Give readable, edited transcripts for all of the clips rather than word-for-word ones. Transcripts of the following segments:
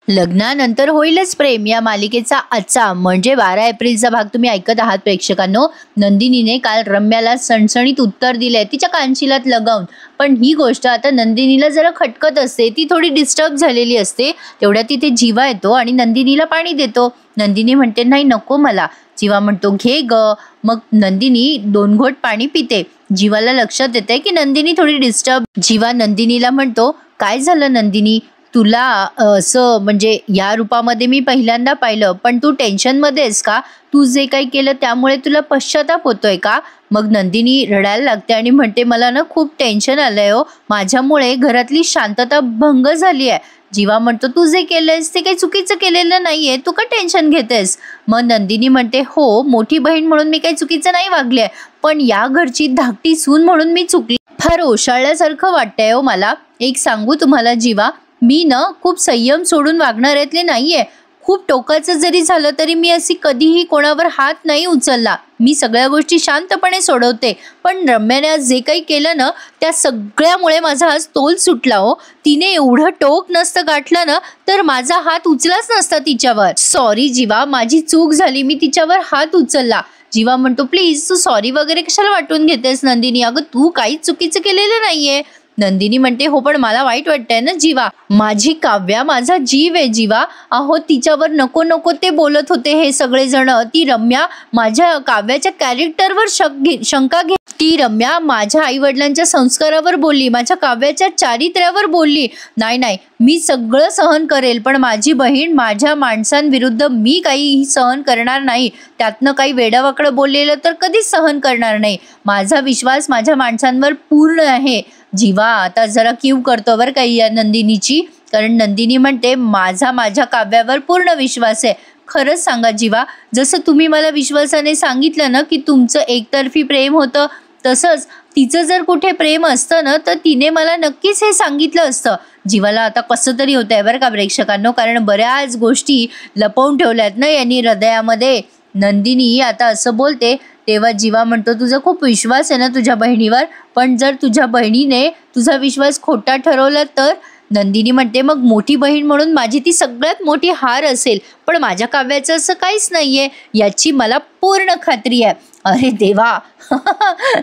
लग्नानंतर होईलच प्रेम या मालिकेचा आजचा म्हणजे 12 एप्रिलचा भाग तुम्ही ऐकत आहात प्रेक्षकांनो. नंदिनीने काल रम्याला सणसणीत उत्तर दिलंय तिच्या कानशिलात लगावून. पण ही गोष्ट आता नंदिनीला जरा खटकत असते, ती थोडी डिस्टर्ब झालेली असते. तेवढ्या तिथे जीवा येतो आणि नंदिनीला पाणी देतो. नंदिनी म्हणते नाही नको मला. जीवा म्हणतो घे ग. मग नंदिनी 2 घोट पाणी पिते. जीवाला लक्षात येते की नंदिनी थोडी डिस्टर्ब. जीवा नंदिनीला म्हणतो काय झालं नंदिनी, तुला असं म्हणजे या रूपामध्ये मी पहिल्यांदा पाहिलं, पण तू टेन्शनमध्ये आहेस का? तू जे काही केलं त्यामुळे तुला पश्चाताप होतोय का? मग नंदिनी रडायला लागते आणि म्हणते मला ना खूप टेन्शन आलंय हो, माझ्यामुळे घरातली शांतता भंग झाली आहे. जीवा म्हणतो तू जे केलंयस ते काही चुकीचं केलेलं नाहीये, तू का टेन्शन घेतेस? मग नंदिनी म्हणते हो मोठी बहीण म्हणून मी काही चुकीचं नाही वागले, पण या घरची धाकटी सून म्हणून मी चुकली. फार ओशाळल्यासारखं वाटतंय हो मला. एक सांगू तुम्हाला जीवा, मी ना खूप संयम सोडून वागणाऱ्यातले नाहीये. खूप टोकाचं जरी झालं तरी मी अशी कधीही कोणावर हात नाही उचलला. मी सगळ्या गोष्टी शांतपणे सोडवते. पण रम्याने आज जे काही केलं ना त्या सगळ्यामुळे माझा आज तोल सुटला हो. तिने एवढं टोक नसतं गाठलं ना तर माझा हात उचलाच नसता तिच्यावर. सॉरी जीवा, माझी चूक झाली, मी तिच्यावर हात उचलला. जीवा म्हणतो प्लीज तू सॉरी वगैरे कशाला वाटून घेतेस नंदिनी, अगं तू काहीच चुकीचं केलेलं नाहीये. नंदिनी म्हणते हो पण मला वाईट वाटतंय ना जीवा, माझी काव्या माझा जीव आहे जीवा. अहो तिच्यावर नको नको ते बोलत होते हे सगळेजण. ती रम्या माझ्या काव्याच्या कॅरेक्टरवर शंका घे. ती रम्या माझ्या आई वडिलांच्या संस्कारावर बोलली, माझ्या काव्याच्या चारित्र्यावर बोलली. नाही मी सगळं सहन करेल, पण माझी बहीण माझ्या माणसांविरुद्ध मी काही सहन करणार नाही. त्यातनं काही वेडावाकडं बोललेलं तर कधीच सहन करणार नाही. माझा विश्वास माझ्या माणसांवर पूर्ण आहे. जीवा आता जरा कीव करतो बरं काही या नंदिनीची, कारण नंदिनी म्हणते माझ्या काव्यावर पूर्ण विश्वास आहे. खरंच सांगा जीवा, जसं तुम्ही मला विश्वासाने सांगितलं ना की तुमचं एकतर्फी प्रेम होतं, तसंच तिचं जर कुठे प्रेम असतं ना तर तिने मला नक्कीच हे सांगितलं असतं. जीवाला आता कसं तरी होत आहे बरं का प्रेक्षकांनो, कारण बऱ्याच गोष्टी लपवून ठेवल्यात ना यांनी हृदयामध्ये. नंदिनी आता असं बोलते तेव्हा जीवा म्हणतो तुझा खूप विश्वास आहे ना तुझ्या बहिणीवर, पण जर तुझ्या बहिणीने तुझा विश्वास खोटा ठरवला तर? नंदिनी म्हणते मग मोठी बहीण म्हणून माझी ती सगळ्यात मोठी हार असेल, पण माझ्या काव्याचं असं काहीच नाहीये याची मला पूर्ण खात्री आहे. अरे देवा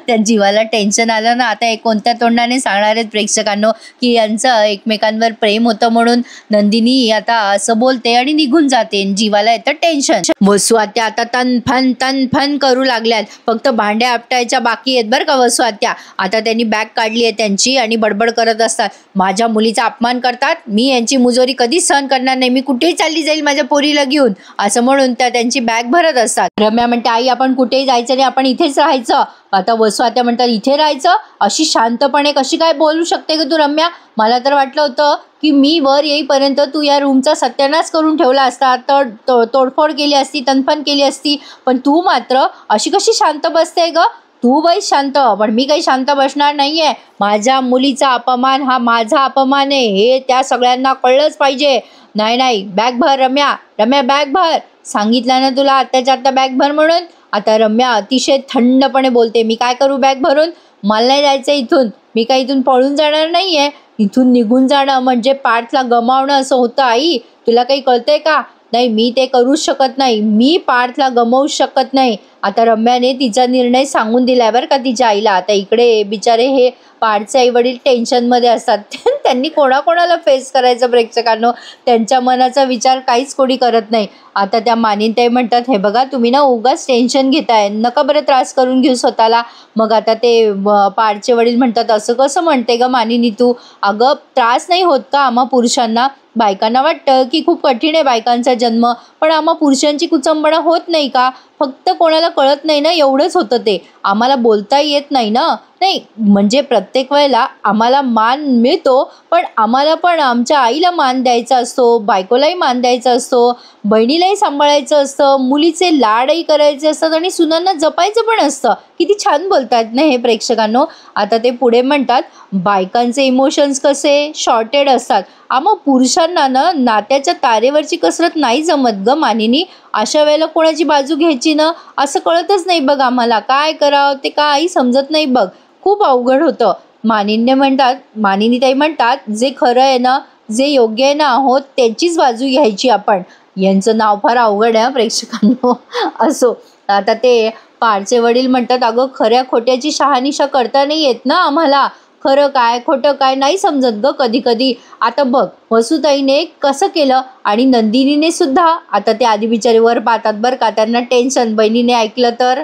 त्या जीवाला टेन्शन आलं ना. आता हे कोणत्या तोंडाने सांगणार आहेत प्रेक्षकांनो की यांचं एकमेकांवर प्रेम होतं म्हणून. नंदिनी आता असं बोलते आणि निघून जाते. जीवाला येतं टेन्शन. वसुआत्या आता तनफन करू लागल्यात, फक्त भांड्या आपटायच्या बाकी आहेत बरं का वसुआत्या. आता त्यांनी बॅग काढली आहे त्यांची आणि बडबड करत असतात, माझ्या मुलीचा अपमान करतात, मी यांची मुजोरी कधीच सहन करणार नाही, मी कुठेही चालली जाईल माझ्या पोरीला घेऊन, असं म्हणून त्या त्यांची बॅग भरत असतात. रम्या म्हणते आई आपण कुठेही जायचं नाही, आपण इथेच राहायचं. आता वसुआत्या म्हणतात इथे राहायचं, अशी शांतपणे कशी काय बोलू शकते ग तू रम्या? मला तर वाटलं होतं की मी वर येईपर्यंत तू या रूमचा सत्यानाश करून ठेवला असता, तर तोडफोड केली असती, तनफन केली असती, पण तू मात्र अशी कशी शांत बसते ग? तू बैस शांत, पण मी काही शांत बसणार नाहीये. माझ्या मुलीचा अपमान हा माझा अपमान आहे हे त्या सगळ्यांना कळलंच पाहिजे. नाही बॅग भर रम्या बॅग भर, सांगितलं ना तुला आत्ताच्या आत्ता बॅग भर म्हणून. आता रम्या अतिशय थंडपणे बोलते मी काय करू बॅग भरून? मला नाही जायचं इथून, मी काही इथून पळून जाणार नाहीये. इथून निघून जाणं म्हणजे पार्थला गमावणं असं होतं आई, तुला काही कळतंय का? नाही मी ते करूच शकत नाही, मी पार्थला गमावू शकत नाही. आता रम्याने तिचा निर्णय सांगून दिलाय बरं का तिच्या आईला. आता इकडे बिचारे हे पार्थचे आई वडील टेन्शनमध्ये असतात त्यांनी कोणाकोणाला फेस करायचं प्रेक्षकांनो, त्यांच्या मनाचा विचार काहीच कोणी करत नाही. आता त्या मानिनताई म्हणतात हे बघा तुम्ही ना उगाच टेन्शन घेताय, नका बरं त्रास करून घेऊ स्वतःला. मग आता ते पार्थचे वडील म्हणतात असं कसं म्हणते ग मानिनी तू? अगं त्रास नाही होत का आम्हा पुरुषांना? बायकांना वाटतं की खूप कठीण आहे बायकांचा जन्म, पण आम्हा पुरुषांची कुचंबणा होत नाही का? फक्त कोणाला कळत नाही ना एवढंच होतं ते, आम्हाला बोलता येत नाही ना. नाही म्हणजे प्रत्येक वेळेला आम्हाला मान मिळतो, पण आम्हाला पण आमच्या आईला मान द्यायचा असतो, बायकोलाही मान द्यायचा असतो, बहिणीलाही सांभाळायचं असतं, मुलीचे लाडही करायचे असतात आणि सुनांना जपायचं पण असतं. किती छान बोलतात ना हे प्रेक्षकांनो. आता ते पुढे म्हणतात बायकांचे इमोशन्स कसे शॉर्टेड असतात, आम्हा पुरुषांना ना नात्याच्या तारेवरची कसरत नाही जमत ग मानिनी. अशा वेळेला कोणाची बाजू घ्यायची ना असं कळतच नाही बघ आम्हाला, काय करावं ते काही समजत नाही बघ, खूप अवघड होतं. मानिनीताई म्हणतात जे खरं आहे ना जे योग्य आहे ना आहोत त्याचीच बाजू घ्यायची आपण. यांचं नाव फार अवघड आहे प्रेक्षकांनो. असो, आता ते पारचे वडील म्हणतात, अगं खऱ्या खोट्याची शहानिशा करता नाही येत ना आम्हाला, खरं काय खोटं काय नाही समजत ग कधी कधी. आता बघ वसुताईने कसं केलं आणि नंदिनीने सुद्धा. आता ते आधी बिचारे वर पाहतात बरं का, त्यांना टेन्शन, बहिणीने ऐकलं तर.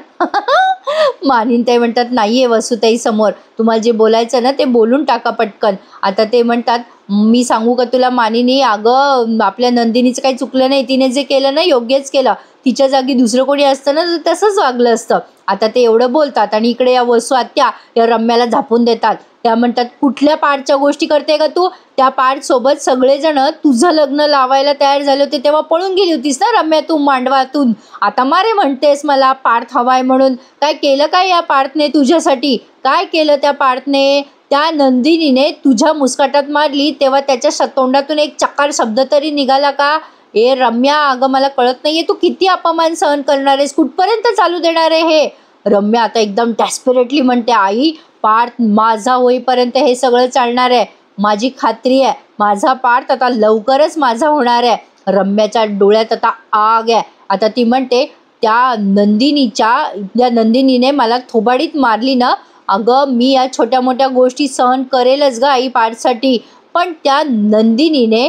मानिनताई म्हणतात, नाहीये वसुताई समोर, तुम्हाला जे बोलायचं ना ते बोलून टाका पटकन. आता ते म्हणतात, मी सांगू का तुला मानिनी, अगं आपल्या नंदिनीचं काही चुकलं नाही, तिने जे केलं ना योग्यच केलं. तिच्या जागी दुसरं कोणी असतं ना तर तसंच वागलं असतं. आता ते एवढं बोलतात आणि इकडे या वसू आत्या या रम्याला झापून देतात. त्या म्हणतात, कुठल्या पार्टच्या गोष्टी करते का तू? त्या पार्ट सोबत सगळेजण तुझं लग्न लावायला तयार झाले होते तेव्हा पळून गेली होतीस ना रम्या तू मांडवातून. आता मारे म्हणतेस मला पार्थ हवाय म्हणून. काय केलं काय या पार्थने तुझ्यासाठी? काय केलं त्या पार्थने? त्या नंदिनीने तुझ्या मुस्काटात मारली तेव्हा त्याच्या तोंडातून एक चकार शब्द तरी निघाला का? ए रम्या, अगं मला कळत नाहीये तू किती अपमान सहन करणार आहेस, कुठपर्यंत चालू देणार आहे हे? रम्या आता एकदम डेस्परेटली म्हणते, आई पार्थ माझा होईपर्यंत हे सगळं चालणार आहे, माझी खात्री आहे. माझा पार्थ आता लवकरच माझा होणार आहे. रम्याच्या डोळ्यात आता आग आहे. आता ती म्हणते, त्या नंदिनीने मला थोबाडीत मारली ना, अगं मी या छोट्या मोठ्या गोष्टी सहन करेलच ग आई पार्थसाठी. पण त्या नंदिनीने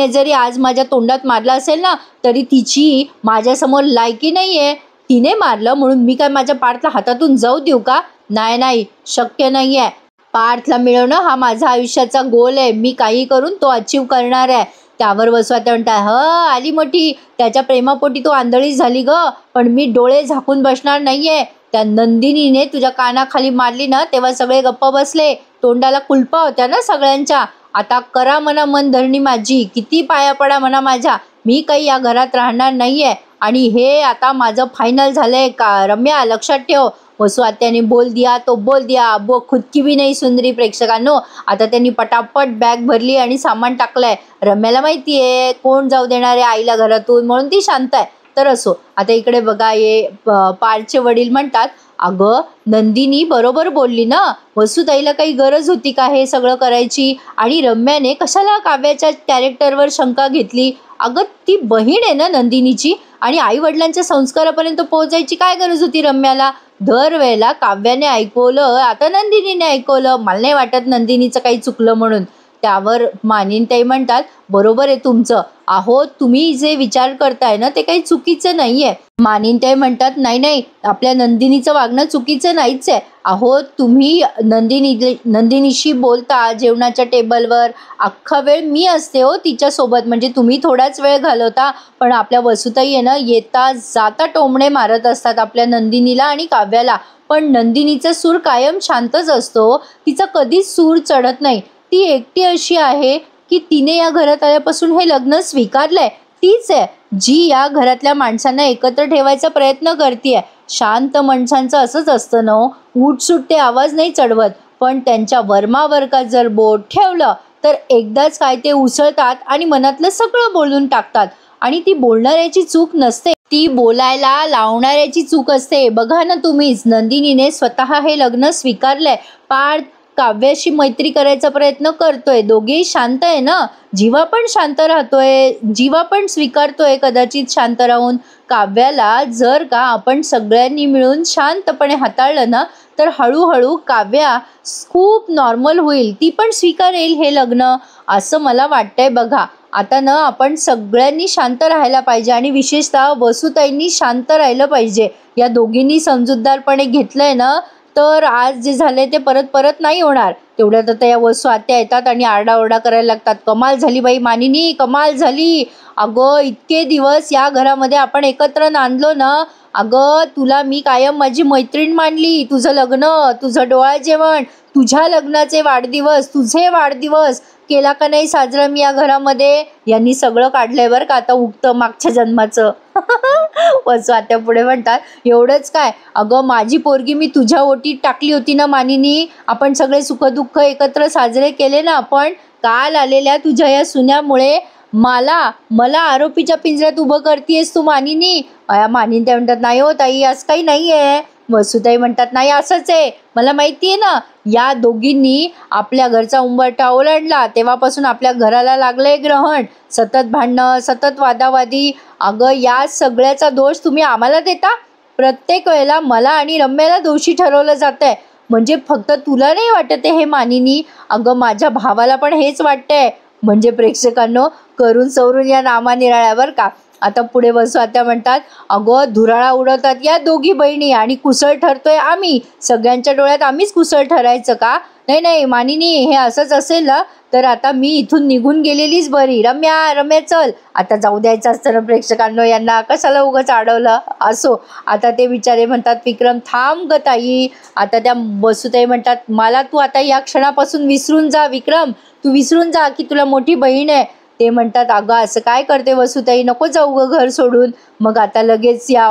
जरी आज माझ्या तोंडात मारला असेल ना तरी तिची माझ्यासमोर लायकी नाहीये. तिने मारलं म्हणून मी काय माझ्या पार्थला हातातून जाऊ देऊ का? नाही नाही, शक्य नाहीये. पार्थला मिळवणं हा माझा आयुष्याचा गोल आहे. मी काही करून तो अचीव करणार आहे. त्यावर वसुआत्या म्हणतात, आली मोठी, त्याच्या प्रेमापोटी तू आंधळी झाली ग, पण मी डोळे झाकून बसणार नाहीये. त्या नंदिनीने तुझ्या कानाखाली मारली ना तेव्हा सगळे गप्प बसले, तोंडाला कुलपा होत्या ना सगळ्यांच्या. आता करा म्हणा मन धरणी माझी, किती पाया पडा म्हणा माझ्या, मी काही या घरात राहणार नाहीये. आणि हे आता माझं फायनल झालंय का रम्या, लक्षात ठेव. वसुआत्याने बोल दिया तो बोल दिया, अब वो खुद की भी नाही सुंदरी. प्रेक्षकांनो, आता त्यांनी पटापट बॅग भरली आणि सामान टाकलंय. रम्याला माहितीये कोण जाऊ देणार आहे आईला घरातून, म्हणून ती शांत आहे. तर असो, आता इकडे बघा, हे पारचे वडील म्हणतात, अगं नंदिनी बरोबर बोलली ना, वसुताईला काही गरज होती का हे सगळं करायची? आणि रम्याने कशाला काव्याच्या कॅरेक्टरवर शंका घेतली? अगं ती बहीण आहे ना नंदिनीची, आणि आई वडिलांच्या संस्कारापर्यंत पोहोचायची काय गरज होती रम्याला? दरवेळेला काव्याने ऐकवलं, आता नंदिनीने ऐकवलं. मला नाही वाटत नंदिनीचं काही चुकलं म्हणून. त्यावर मानिनताई म्हणतात, बरोबर आहे तुमचं, अहो तुम्ही जे विचार करताय ना ते काही चुकीचं नाहीये. मानिनताई म्हणतात, नाही नाही, आपल्या नंदिनीचं वागणं चुकीचं नाहीच आहे. अहो तुम्ही नंदिनीशी बोलता जेवणाच्या टेबलवर, अख्खा वेळ मी असते हो तिच्यासोबत, म्हणजे तुम्ही थोडाच वेळ घालवता. पण आपल्या वसुताई आहे ना, येता जाता टोमणे मारत असतात आपल्या नंदिनीला आणि काव्याला. पण नंदिनीचा सूर कायम शांतच असतो, तिचा कधीच सूर चढत नाही. ती एकटी अशी आहे की तिने या घरात आल्यापासून हे लग्न स्वीकारलंय. तीच आहे जी या घरातल्या माणसांना एकत्र ठेवायचा प्रयत्न करतेय. शांत माणसांचं असंच असतं ना, उठसूट ते आवाज नाही चढवत, पण त्यांच्या वर्मावर का जर बोट ठेवलं तर एकदाच काय ते उसळतात आणि मनातलं सगळं बोलून टाकतात. आणि ती बोलणाऱ्याची चूक नसते, ती बोलायला लावणाऱ्याची चूक असते. बघा ना तुम्हीच, नंदिनीने स्वतः हे लग्न स्वीकारलंय. पार्थ काव्याशी मैत्री करायचा प्रयत्न करतोय, दोघेही शांत आहे ना, जीवा पण शांत राहतोय, जीवा पण स्वीकारतोय कदाचित शांत राहून. काव्याला जर का आपण सगळ्यांनी मिळून शांतपणे हाताळलं ना तर हळूहळू काव्या खूप नॉर्मल होईल, ती पण स्वीकारेल हे लग्न, असं मला वाटतंय. बघा आता ना, आपण सगळ्यांनी शांत राहायला पाहिजे आणि विशेषतः वसुताईंनी शांत राहिलं पाहिजे. या दोघींनी समजूतदारपणे घेतलंय ना तर आज जे झालंय ते परत परत नाही होणार. तेवढ्यात आता या वसू आत्या येतात आणि आरडाओरडा करायला लागतात, कमाल झाली बाई मानिनी, कमाल झाली. अगं इतके दिवस या घरामध्ये आपण एकत्र नांदलो ना, अगं तुला मी कायम माझी मैत्रीण मानली. तुझं लग्न, तुझं डोळा जेवण, तुझ्या लग्नाचे वाढदिवस, तुझे वाढदिवस केला का नाही साजरा मी या घरामध्ये? यांनी सगळं काढलंय बरं का आता उगतं मागच्या जन्माचं. वसू आत्या पुढे म्हणतात, एवढंच काय, अगं माझी पोरगी मी तुझ्या ओटीत टाकली होती ना मानिनी, आपण सगळे सुखदुःख एकत्र साजरे केले ना. आपण काल आलेल्या तुझ्या या सुन्यामुळे मला आरोपीच्या पिंजऱ्यात उभं करतेस तू मानिनी. मानिनी त्या म्हणतात, नाही हो ताई, असं काही नाही आहे. वसुताई म्हणतात नाही असंच आहे, मला माहिती आहे ना, या दोघींनी आपल्या घरचा उंबरठा ओलांडला तेव्हापासून आपल्या घराला लागलंय ग्रहण, सतत भांडणं, सतत वादावादी. अगं या सगळ्याचा दोष तुम्ही आम्हाला देता. प्रत्येक वेळेला मला आणि रम्याला दोषी ठरवलं जातंय. म्हणजे फक्त तुला नाही वाटत आहे हे मानिनी, अगं माझ्या भावाला पण हेच वाटतंय. म्हणजे प्रेक्षकांनो, करून सवरून या नामानिराळ्यावर का. आता पुढे वसू आत्या म्हणतात अगं धुराळा उडवतात या दोघी बहिणी आणि कुसळ ठरतोय आम्ही, सगळ्यांच्या डोळ्यात आम्हीच कुसळ ठरायचं का. नाही नाही मानिनी, हे असंच असेल ना तर आता मी इथून निघून गेलेलीच बरी. रम्या रम्या चल. आता जाऊ द्यायचं असतं ना प्रेक्षकांनो, यांना कशाला उगाच अडवलं. असो, आता ते बिचारे म्हणतात विक्रम थांब ग ताई. आता त्या वसुताई म्हणतात मला तू आता या क्षणापासून विसरून जा विक्रम, तू विसरून जा की तुला मोठी बहीण आहे. ते म्हणतात अगं असं काय करते वसुताई, नको जाऊ ग घर सोडून. मग आता लगेच या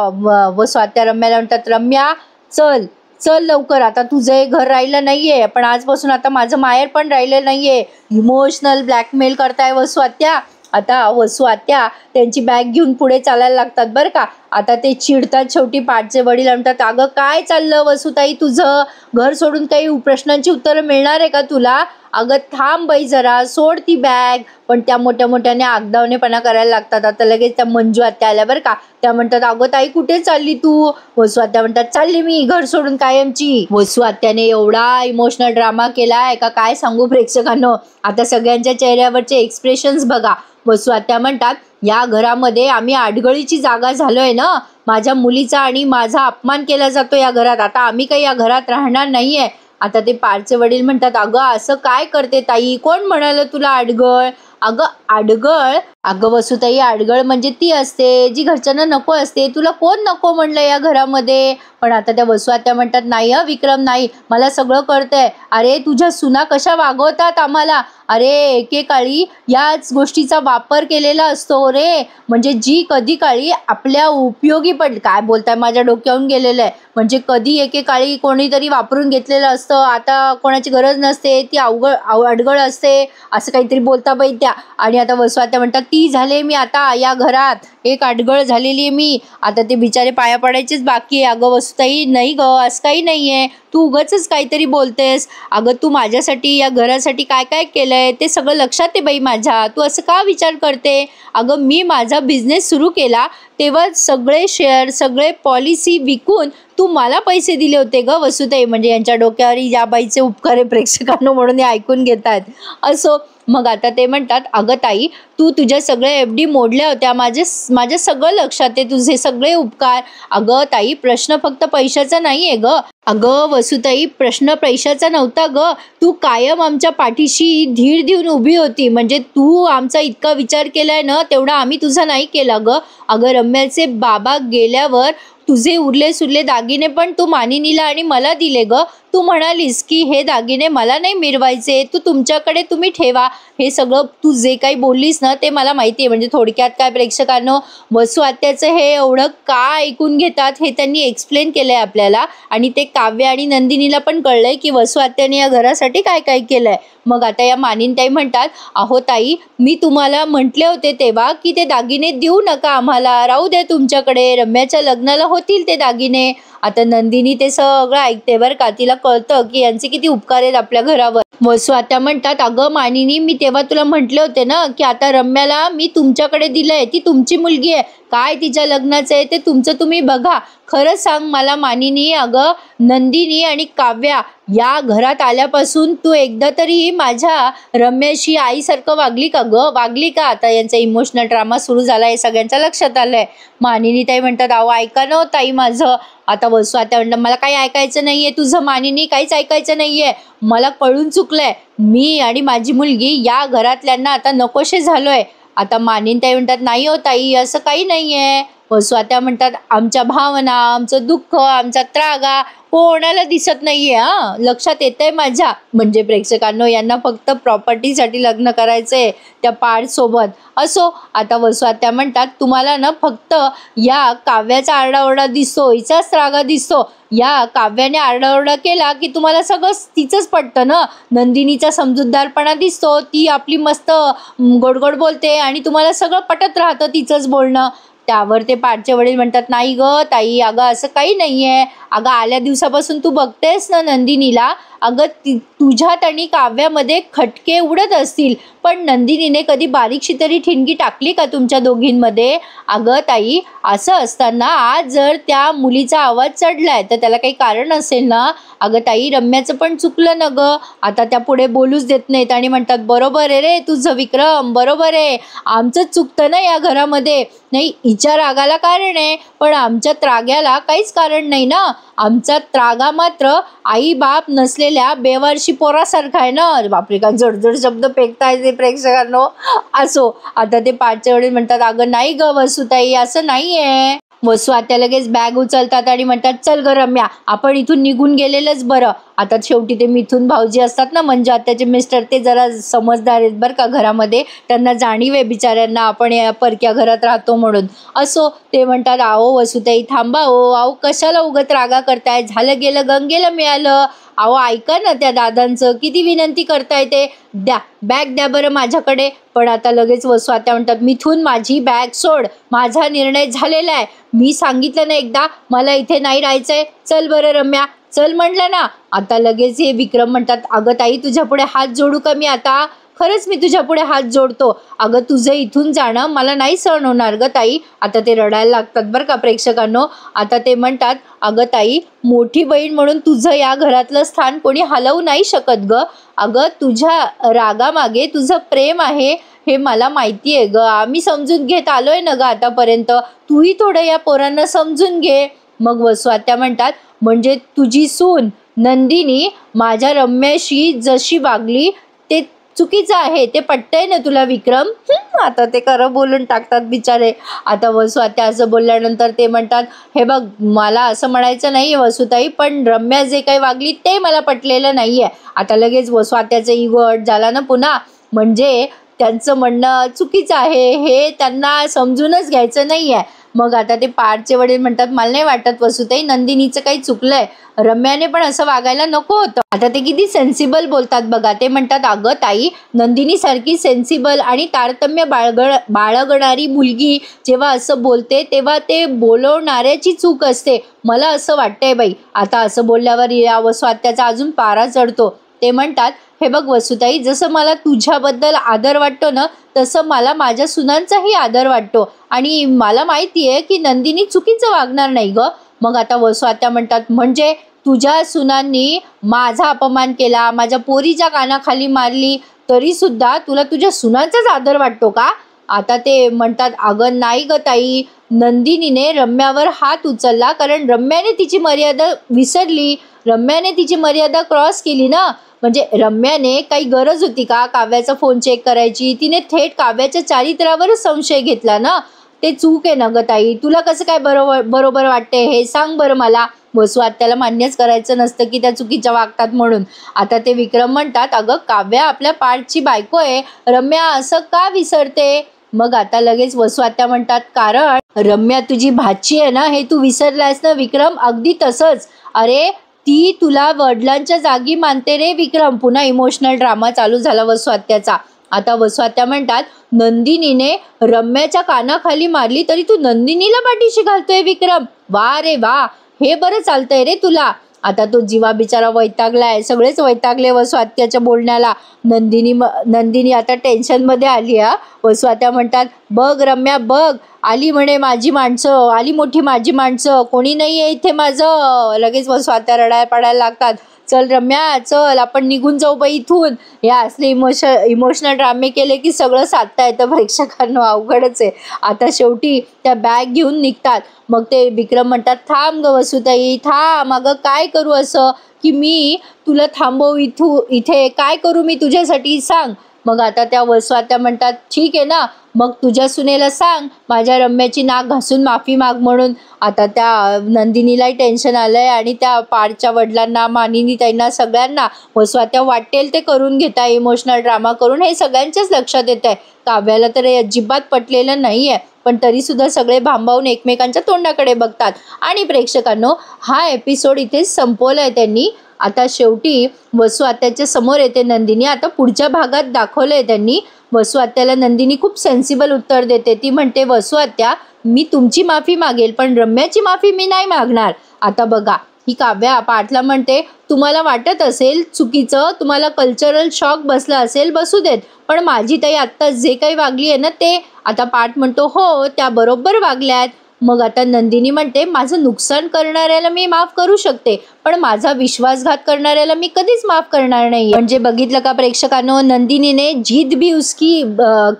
वसू आत्या रम्याला म्हणतात रम्या चल चल लवकर, आता तुझं हे घर राहिलं नाहीये, पण आजपासून आता माझं माहेर पण राहिलं नाहीये. इमोशनल ब्लॅकमेल करताय वसू आत्या. आता वसू आत्या त्यांची बॅग घेऊन पुढे चालायला लागतात बरं का. आता ते चिडतात. शेवटी पाठचे वडील म्हणतात अगं काय चाललं वसुताई तुझं, घर सोडून काही प्रश्नांची उत्तरं मिळणार आहे का तुला. अगं थांब बाई जरा, सोड ती बॅग. पण त्या मोठ्या मोठ्याने आगदावणेपणा करायला लागतात. आता लगेच त्या मंजू आत्या आल्या बरं का. त्या म्हणतात अगं ताई कुठे चालली तू. वसू आत्या म्हणतात चालली मी घर सोडून कायमची. वसू आत्याने एवढा इमोशनल ड्रामा केलाय का काय सांगू प्रेक्षकांनो. आता सगळ्यांच्या चेहऱ्यावरचे एक्सप्रेशन्स बघा. वसू आत्या म्हणतात या घरामध्ये आम्ही आडगळीची जागा झालोय ना, माझ्या मुलीचा आणि माझा अपमान केला जातो या घरात, आता आम्ही काही या घरात राहणार नाहीये. आता ते पारचे वडील म्हणतात अगं असं काय करते ताई, कोण म्हणाल तुला आडगळ. अगं आडगळ, अगं वसुताई आडगळ म्हणजे ती असते जी घरच्यांना नको असते, तुला कोण नको म्हणलं या घरामध्ये. पण आता त्या वसू आत्या म्हणतात नाही विक्रम नाही, मला सगळं कळतंय. अरे तुझ्या सुना कशा वागवतात आम्हाला, अरे एकेकाळी याच गोष्टीचा वापर केलेला असतो रे, म्हणजे जी कधी काळी आपल्या उपयोगी पड. काय बोलताय, माझ्या डोक्यावरून गेलेलं आहे. म्हणजे कधी एकेकाळी कोणीतरी वापरून घेतलेलं असतं, आता कोणाची गरज नसते, ती अडगळ असते, असं काहीतरी बोलता बाई त्या. आणि आता वसू आत्या म्हणतात ती झाले मी आता या घरात, एक अडगळ झालेली आहे मी. आता ते बिचारे पाया पडायचेच बाकी आहे. अगं वसुताई नाही ग, असं काही नाहीये, तू उगाचच काहीतरी बोलतेस. अगं तू माझ्यासाठी या घरासाठी काय काय केलंय ते सगळं लक्षात आहे बाई माझ्या, तू असं का विचार करते. अगं मी माझा बिझनेस सुरू केला तेव्हा सगळे शेअर सगळे पॉलिसी विकून तू मला पैसे दिले होते ग वसुताई. म्हणजे यांच्या डोक्यावर या बाईचे उपकार आहे प्रेक्षकांनो, म्हणून हे ऐकून घेतात. असो, मग आता ते म्हणतात अगं ताई तू तुझ्या सगळ्या FD मोडल्या होत्या, माझ्या सगळं लक्षात आहे तुझे सगळे उपकार. अगं ताई प्रश्न फक्त पैशाचा नाही आहे ग. अगं वसुताई प्रश्न पैशाचा नव्हता ग, तू कायम आमच्या पाठीशी धीर देऊन उभी होती. म्हणजे तू आमचा इतका विचार केलाय ना तेवढा आम्ही तुझा नाही केला ग. अगं रम्याचे बाबा गेल्यावर तुझे उरले सुरले दागिने पण तू मानिनीला आणि मला दिले ग. तू म्हणालीस की हे दागिने मला नाही मिरवायचे, तू तुमच्याकडे तुम्ही ठेवा. हे सगळं तू जे काही बोललीस ना ते मला माहिती आहे. म्हणजे थोडक्यात काय प्रेक्षकांनो, वसू आत्याचं हे एवढं का ऐकून घेतात हे त्यांनी एक्सप्लेन केलंय आपल्याला. आणि ते काव्य आणि नंदिनीला पण कळलंय की वसू आत्याने या घरासाठी काय काय केलंय. मग आता या मानिनताई म्हणतात अहो ताई मी तुम्हाला म्हटले होते तेव्हा की ते दागिने देऊ नका आम्हाला, राहू द्या तुमच्याकडे, रम्याच्या लग्नाला होतील ते दागिने. आता नंदिनी ते सगळं ऐकते बरं का, तिला कळतं की यांचे किती उपकार आहेत आपल्या घरावर. वसू आत्या म्हणतात अगं मानिनी मी तेव्हा तुला म्हटले होते ना की आता रम्याला मी तुमच्याकडे दिलंय, ती तुमची मुलगी आहे, काय तिच्या लग्नाचं आहे ते तुमचं तुम्ही बघा. खरं सांग मला मानिनी, अगं नंदिनी आणि काव्या या घरात आल्यापासून तू एकदा तरी माझ्या रम्याशी आईसारखं वागली का ग, वागली का. आता यांचा इमोशनल ड्रामा सुरू झाला हे सगळ्यांच्या लक्षात आलंय. मानिनी ताई म्हणतात अहो ऐका ना ताई माझं. आता वसू आत्या म्हणतात मला काही ऐकायचं नाहीये तुझं मानिनी, काहीच ऐकायचं नाहीये, मला कळून चुकलंय, मी आणि माझी मुलगी या घरातल्यांना आता नकोशे झालोय. आता मानिनताई म्हणतात नाही हो ताई असं काही नाहीये. वसू आत्या म्हणतात आमच्या भावना, आमचं दुःख, आमचा त्रागा कोणाला दिसत नाहीये, लक्षात येतंय माझ्या. म्हणजे प्रेक्षकांनो यांना फक्त प्रॉपर्टीसाठी लग्न करायचंय त्या पार्टसोबत. असो, आता वसू आत्या म्हणतात तुम्हाला ना फक्त या काव्याचा आरडाओरडा दिसतो, हिचाच त्रागा दिसतो. या काव्याने आरडाओरडा केला की तुम्हाला सगळं तिचंच पटतं ना. नंदिनीचा समजूतदारपणा दिसतो, ती आपली मस्त गोड गोड बोलते आणि तुम्हाला सगळं पटत राहतं तिचंच बोलणं. त्यावर ते पाठचे वडील म्हणतात, नाही ग ताई, अगं असं काही नाहीये. अगं आल्या दिवसापासून तू बघतेस ना नंदिनीला, अगं तुझ्यात आणि काव्यामध्ये खटके उडत असतील, पण नंदिनीने कधी बारीकशी तरी ठिणगी टाकली का तुमच्या दोघींमध्ये? अगं ताई, असं असताना आज जर त्या मुलीचा आवाज चढलाय तर त्याला काही कारण असेल ना. अगं ताई, रम्याचं पण चुकलं ना ग. आता त्या पुढे बोलूच देत नाहीत आणि म्हणतात, बरोबर आहे रे तुझं विक्रम, बरोबर आहे, आमचंच चुकतं ना या घरामध्ये. नाही, हिच्या रागाला कारण आहे, पण आमच्या त्राग्याला काहीच कारण नाही ना. आमचा त्रागा मात्र आई बाप नसलेल्या बेवारशी पोरासारखा आहे ना. बापरे, का जडजड शब्द फेकताय ते प्रेक्षकांनो. असो, आता ते पाठचे वडील म्हणतात, अगं नाही ग वसुताई, असं नाहीये. वसू आता लगेच बॅग उचलतात आणि म्हणतात, चल ग रम्या, आपण इथून निघून गेलेलंच बरं. आता शेवटी ते मिथून भाऊजी असतात ना, म्हणजे आत्याचे मिस्टर, ते जरा समजदार आहेत बरं का घरामध्ये. त्यांना जाणीव आहे बिचाऱ्यांना आपण या परक्या घरात राहतो म्हणून. असो, ते म्हणतात, आओ वसुताई थांबा हो, आओ कशाला उगत रागा करताय, झालं गेलं गंगेला मिळालं. अहो ऐका ना त्या दादांचं, किती विनंती करताय ते. द्या बॅग, द्या बरं माझ्याकडे. पण आता लगेच वसू आता म्हणतात, मिथून माझी बॅग सोड, माझा निर्णय झालेला आहे. मी सांगितलं ना एकदा, मला इथे नाही राहायचंय. चल बरं रम्या, चल म्हटलं ना. आता लगेच हे विक्रम म्हणतात, अगं ताई, तुझ्या पुढे हात जोडू का मी आता? खरंच मी तुझ्या पुढे हात जोडतो. अगं तुझं इथून जाणं मला नाही सहन होणार ग ताई. आता ते रडायला लागतात बरं का प्रेक्षकांनो. आता ते म्हणतात, अगं ताई, मोठी बहीण म्हणून तुझं या घरातलं स्थान कोणी हलवू नाही शकत ग. अगं तुझ्या रागामागे तुझं प्रेम आहे हे मला माहिती आहे ग. आम्ही समजून घेत आलोय ना ग आतापर्यंत. तूही थोडं या पोरांना समजून घे. मग वसू आत्या म्हणतात, म्हणजे तुझी सून नंदिनी माझ्या रम्याशी जशी वागली ते चुकीचं आहे, ते पटतंय ना तुला विक्रम? आता ते खरं बोलून टाकतात बिचारे. आता वसू आत्या असं बोलल्यानंतर ते म्हणतात, हे बघ, मला असं म्हणायचं नाही वसुताई, पण रम्या जे काही वागली ते मला पटलेलं नाहीये. आता लगेच वसू आत्याचा इगो हर्ट झाला ना पुन्हा. म्हणजे त्यांचं म्हणणं चुकीचं आहे हे त्यांना समजूनच घ्यायचं नाहीये. मग आता ते पारचे वडील म्हणतात, मला नाही वाटत वसुताई नंदिनीचं काही चुकलंय, रम्याने पण असं वागायला नको होतं. आता ते किती सेन्सिबल बोलतात बघा. ते म्हणतात, अगं ताई, नंदिनी सारखी सेन्सिबल आणि तारतम्य बाळगणारी मुलगी जेव्हा असं बोलते तेव्हा ते बोलवणाऱ्याची चूक असते, मला असं वाटतंय बाई. आता असं बोलल्यावर या वसू आत्याचा अजून पारा चढतो. ते म्हणतात, हे बघ वसुताई, जसं मला तुझ्याबद्दल आदर वाटतो ना, तसं मला माझ्या सुनांचाही आदर वाटतो आणि मला माहिती आहे की नंदिनी चुकीचं वागणार नाही ग. मग आता वसू आत्या म्हणतात, म्हणजे तुझ्या सुनांनी माझा अपमान केला, माझ्या पोरीच्या कानाखाली मारली, तरी सुद्धा तुला तुझ्या सुनांचाच आदर वाटतो का? आता ते म्हणतात, अगं नाही ग ताई, नंदिनीने रम्यावर हात उचलला कारण रम्याने तिची मर्यादा विसरली, रम्याने तिची मर्यादा क्रॉस केली ना. म्हणजे रम्याने काही गरज होती का काव्याचा फोन चेक करायची? तिने थेट काव्याच्या चारित्र्यावरच संशय घेतला ना. ते चूक आहे ना ग ताई. तुला कसं काय बरोबर वाटते हे सांग बरं मला. वसू आत्याला मान्यच करायचं नसतं की त्या चुकीच्या वागतात म्हणून. आता ते विक्रम म्हणतात, अगं काव्या आपल्या पाठची बायको आहे, रम्या असं का विसरते? मग आता लगेच वसू आत्या म्हणतात, कारण रम्या तुझी भाची आहे ना, हे तू विसरलायस ना विक्रम. अगदी तसंच. अरे ती तुला वडिलांच्या जागी मानते रे विक्रम. पुन्हा इमोशनल ड्रामा चालू झाला वसू आत्याचा. आता वसू आत्या म्हणतात, नंदिनीने रम्याच्या कानाखाली मारली तरी तू नंदिनीला पाठीशी घालतोय विक्रम. वा रे वा, हे बरं चालतंय रे तुला. आता तो जीवा बिचारा वैतागलाय, सगळेच वैतागले वसू आत्याच्या बोलण्याला. नंदिनी आता टेन्शनमध्ये आली. वसू आत्या म्हणतात, बघ रम्या बघ, आली म्हणे माझी माणसं, आली मोठी माझी माणसं, कोणी नाही आहे इथे माझं. लगेच वसू आत्या रडायला पडायला लागतात. चल रम्या चल, आपण निघून जाऊ बाई इथून. या असले इमोशनल ड्रामे केले की सगळं साधता येतं प्रेक्षकांना. अवघडच आहे. आता शेवटी त्या बॅग घेऊन निघतात. मग ते विक्रम म्हणतात, थांब ग वसुताई थांब, अगं काय करू असं की मी तुला थांबवू इथे, काय करू मी तुझ्यासाठी सांग. मग आता त्या वसू आत्या म्हणतात, ठीक आहे ना, मग तुझ्या सुनेला सांग माझ्या रम्याची नाक घासून माफी माग म्हणून. आता त्या नंदिनीलाही टेन्शन आलंय आणि त्या पारच्या वडिलांना, मानिनी ताईंना, सगळ्यांना वसू आत्या वाटेल ते करून घेता इमोशनल ड्रामा करून. हे सगळ्यांच्याच लक्षात येत आहे. काव्याला तर अजिबात पटलेलं नाही आहे, पण तरी सुद्धा सगळे भांबावून एकमेकांच्या तोंडाकडे बघतात. आणि प्रेक्षकांनो, हा एपिसोड इथेच संपवलाय त्यांनी. आता शेवटी वसू आत्याच्या समोर येते नंदिनी. आता पुढच्या भागात दाखवलंय त्यांनी वसू आत्याला नंदिनी खूप सेन्सिबल उत्तर देते. ती म्हणते, वसू आत्या, मी तुमची माफी मागेल पण रम्याची माफी मी नाही मागणार. आता बघा, ही काव्या पार्थला म्हणते, तुम्हाला वाटत असेल चुकीचं, तुम्हाला कल्चरल शॉक बसला असेल, बसू देत, पण माझी ताई आत्ता जे काही वागली आहे ना ते. आता पार्थ म्हणतो, हो त्या बरोबर वागल्यात. मग आता नंदिनी म्हणते, माझं नुकसान करणाऱ्याला मी माफ करू शकते पण माझा विश्वासघात करणाऱ्याला मी कधीच माफ करणार नाही. म्हणजे बघितलं का प्रेक्षकांनो, नंदिनीने जीत भी उसकी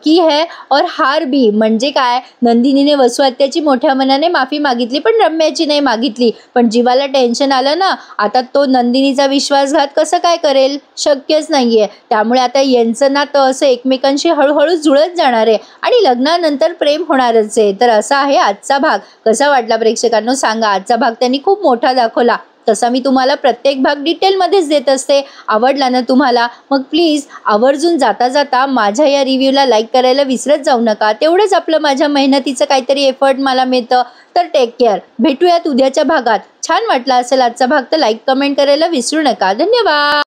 की है और हार भी. म्हणजे काय, नंदिनीने वसू आत्याची मोठ्या मनाने माफी मागितली पण रम्याची नाही मागितली. पण जीवाला टेन्शन आलं ना, आता तो नंदिनीचा विश्वासघात कसं काय करेल, शक्यच नाहीये. त्यामुळे आता यांचं नातं असं एकमेकांशी हळूहळू जुळत जाणार आहे आणि लग्नानंतर प्रेम होणारच आहे. तर असा आहे आजचा भाग. कसा वाटला प्रेक्षकांनो सांगा. आजचा भाग त्यांनी खूप मोठा दाखवला, तसा मी तुम्हाला प्रत्येक भाग डिटेलमध्येच देत असते. आवडला ना तुम्हाला, मग प्लीज आवर्जून जाता जाता माझ्या या रिव्ह्यूला लाईक करायला विसरत जाऊ नका. तेवढंच आपलं माझ्या मेहनतीचं काहीतरी एफर्ट मला मिळतं. तर टेक केअर. भेटूयात उद्याच्या भागात. छान वाटला असेल आजचा भाग तर लाईक कमेंट करायला विसरू नका. धन्यवाद.